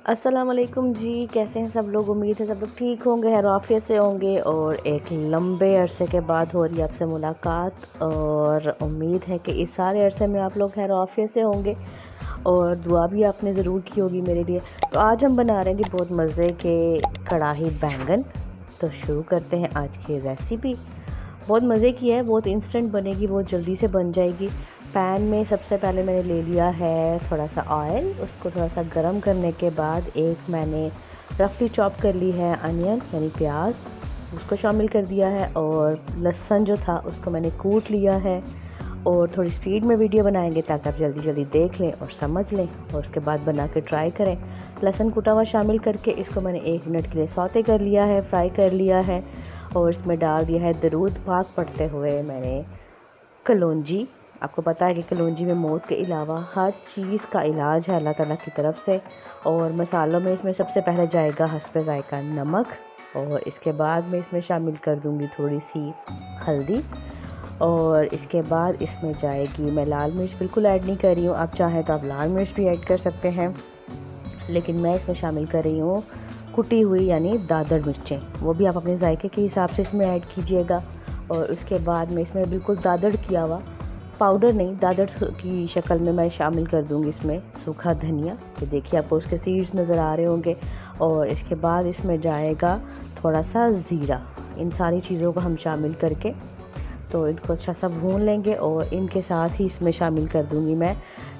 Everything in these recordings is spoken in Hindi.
अस्सलाम वालेकुम जी। कैसे हैं सब लोग? उम्मीद है सब लोग ठीक होंगे, खैर आफियत से होंगे। और एक लंबे अरसे के बाद हो रही है आपसे मुलाकात और उम्मीद है कि इस सारे अरसे में आप लोग खैर आफियत से होंगे और दुआ भी आपने ज़रूर की होगी मेरे लिए। तो आज हम बना रहे हैं जी बहुत मज़े के कढ़ाई बैंगन। तो शुरू करते हैं आज की रेसिपी। बहुत मज़े की है, बहुत इंस्टेंट बनेगी, बहुत जल्दी से बन जाएगी। पैन में सबसे पहले मैंने ले लिया है थोड़ा सा ऑयल। उसको थोड़ा सा गरम करने के बाद एक मैंने रफली चॉप कर ली है अनियन यानी प्याज, उसको शामिल कर दिया है। और लहसुन जो था उसको मैंने कूट लिया है। और थोड़ी स्पीड में वीडियो बनाएंगे ताकि आप जल्दी जल्दी देख लें और समझ लें और उसके बाद बना के ट्राई करें। लहसुन कूटा हुआ शामिल करके इसको मैंने 1 मिनट के लिए सौते कर लिया है, फ्राई कर लिया है। और इसमें डाल दिया है दरूद पाक पढ़ते हुए मैंने कलौंजी। आपको पता है कि कलौंजी में मौत के अलावा हर चीज़ का इलाज है अल्लाह ताला की तरफ से। और मसालों में इसमें सबसे पहले जाएगा हस्बे ज़ायका नमक। और इसके बाद मैं इसमें शामिल कर दूंगी थोड़ी सी हल्दी। और इसके बाद इसमें जाएगी, मैं लाल मिर्च बिल्कुल ऐड नहीं कर रही हूँ, आप चाहें तो आप लाल मिर्च भी ऐड कर सकते हैं, लेकिन मैं इसमें शामिल कर रही हूँ कुटी हुई यानी दादड़ मिर्चें। वो भी आप अपने जायके के हिसाब से इसमें ऐड कीजिएगा। और उसके बाद मैं इसमें बिल्कुल दादड़ किया हुआ, पाउडर नहीं, दादड़ की शक्ल में मैं शामिल कर दूंगी इसमें सूखा धनिया। ये देखिए आपको उसके सीड्स नज़र आ रहे होंगे। और इसके बाद इसमें जाएगा थोड़ा सा ज़ीरा। इन सारी चीज़ों को हम शामिल करके तो इनको अच्छा सा भून लेंगे। और इनके साथ ही इसमें शामिल कर दूंगी मैं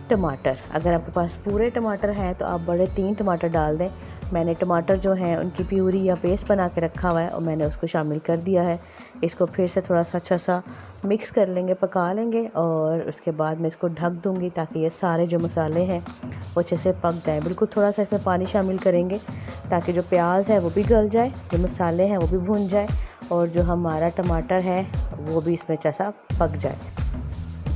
टमाटर। अगर आपके पास पूरे टमाटर हैं तो आप बड़े 3 टमाटर डाल दें। मैंने टमाटर जो हैं उनकी प्यूरी या पेस्ट बना के रखा हुआ है और मैंने उसको शामिल कर दिया है। इसको फिर से थोड़ा सा अच्छा सा मिक्स कर लेंगे, पका लेंगे। और उसके बाद मैं इसको ढक दूंगी ताकि ये सारे जो मसाले हैं वो अच्छे से पक जाएँ। बिल्कुल थोड़ा सा इसमें पानी शामिल करेंगे ताकि जो प्याज है वो भी गल जाए, जो मसाले हैं वो भी भून जाए और जो हमारा टमाटर है वो भी इसमें अच्छा सा पक जाए।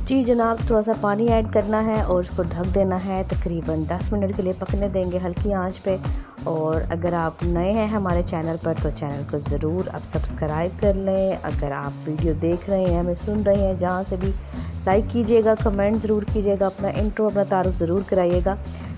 जी जनाब, थोड़ा सा पानी ऐड करना है और इसको ढक देना है। तकरीबन 10 मिनट के लिए पकने देंगे हल्की आंच पे। और अगर आप नए हैं हमारे चैनल पर तो चैनल को ज़रूर आप सब्सक्राइब कर लें। अगर आप वीडियो देख रहे हैं, हमें सुन रहे हैं, जहाँ से भी लाइक कीजिएगा, कमेंट ज़रूर कीजिएगा, अपना इंट्रो अपना तारुफ ज़रूर कराइएगा।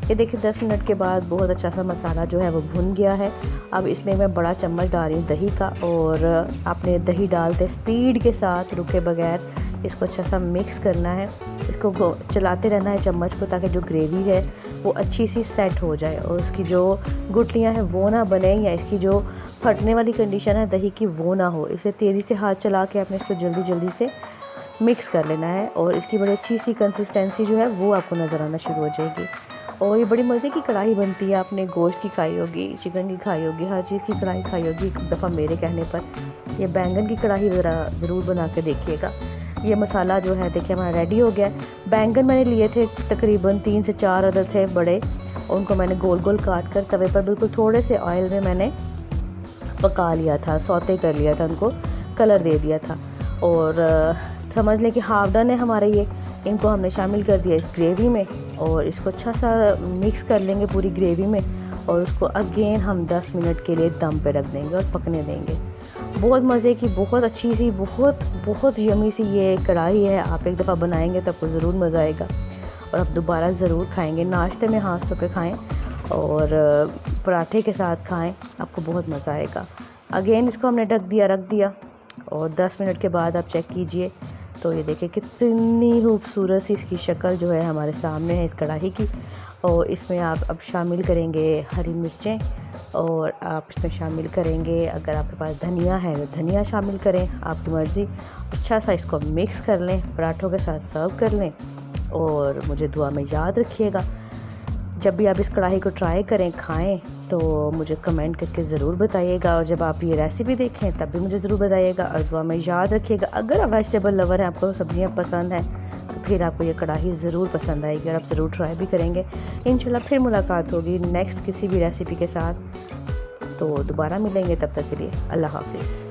ये देखिए 10 मिनट के बाद बहुत अच्छा सा मसाला जो है वो भुन गया है। अब इसमें मैं बड़ा चम्मच डाल रही हूँ दही का। और आपने दही डालते स्पीड के साथ रुके बगैर इसको अच्छा सा मिक्स करना है। इसको चलाते रहना है चम्मच को ताकि जो ग्रेवी है वो अच्छी सी सेट हो जाए और उसकी जो गुठलियाँ हैं वो ना बने या इसकी जो फटने वाली कंडीशन है दही की वो ना हो। इसे तेज़ी से हाथ चला के आपने इसको जल्दी जल्दी से मिक्स कर लेना है। और इसकी बड़ी अच्छी सी कंसिस्टेंसी जो है वो आपको नज़र आना शुरू हो जाएगी। और ये बड़ी मज़े की कढ़ाई बनती है। आपने गोश्त की खाई होगी, चिकन की खाई होगी, हर चीज़ की कढ़ाई खाई होगी एक दफ़ा मेरे कहने पर। ये बैंगन की कढ़ाई ज़रूर बना के देखिएगा। ये मसाला जो है देखिए हमारा रेडी हो गया। बैंगन मैंने लिए थे तकरीबन 3 से 4 अदद थे बड़े। उनको मैंने गोल गोल काट कर तवे पर बिल्कुल थोड़े से ऑयल में मैंने पका लिया था, सौते कर लिया था, उनको कलर दे दिया था। और समझ लें कि हाफ डन है हमारे ये। इनको हमने शामिल कर दिया इस ग्रेवी में और इसको अच्छा सा मिक्स कर लेंगे पूरी ग्रेवी में। और उसको अगेन हम 10 मिनट के लिए दम पे रख देंगे और पकने देंगे। बहुत मज़े की, बहुत अच्छी सी, बहुत बहुत यमी सी ये कढ़ाई है। आप एक दफ़ा बनाएंगे तो आपको ज़रूर मज़ा आएगा और आप दोबारा ज़रूर खाएंगे। नाश्ते में हाथ पे खाएं और पराठे के साथ खाएं, आपको बहुत मज़ा आएगा। अगेन इसको हमने ढक दिया और 10 मिनट के बाद आप चेक कीजिए तो ये देखिए कितनी खूबसूरत सी इसकी शक्ल जो है हमारे सामने है इस कढ़ाई की। और इसमें आप अब शामिल करेंगे हरी मिर्चें और आप इसमें शामिल करेंगे, अगर आपके पास धनिया है तो धनिया शामिल करें, आपकी मर्ज़ी। अच्छा सा इसको मिक्स कर लें, पराठों के साथ सर्व कर लें। और मुझे दुआ में याद रखिएगा, जब भी आप इस कढ़ाई को ट्राई करें, खाएं तो मुझे कमेंट करके ज़रूर बताइएगा। और जब आप ये रेसिपी देखें तब भी मुझे ज़रूर बताइएगा। और दुआ में याद रखिएगा, अगर आप वेजिटेबल लवर हैं, आपको सब्ज़ियाँ पसंद हैं, तो फिर आपको ये कढ़ाई ज़रूर पसंद आएगी और आप ज़रूर ट्राई भी करेंगे। इंशाल्लाह फिर मुलाकात होगी नेक्स्ट किसी भी रेसिपी के साथ। तो दोबारा मिलेंगे, तब तक के लिए अल्लाह हाफ़िज़।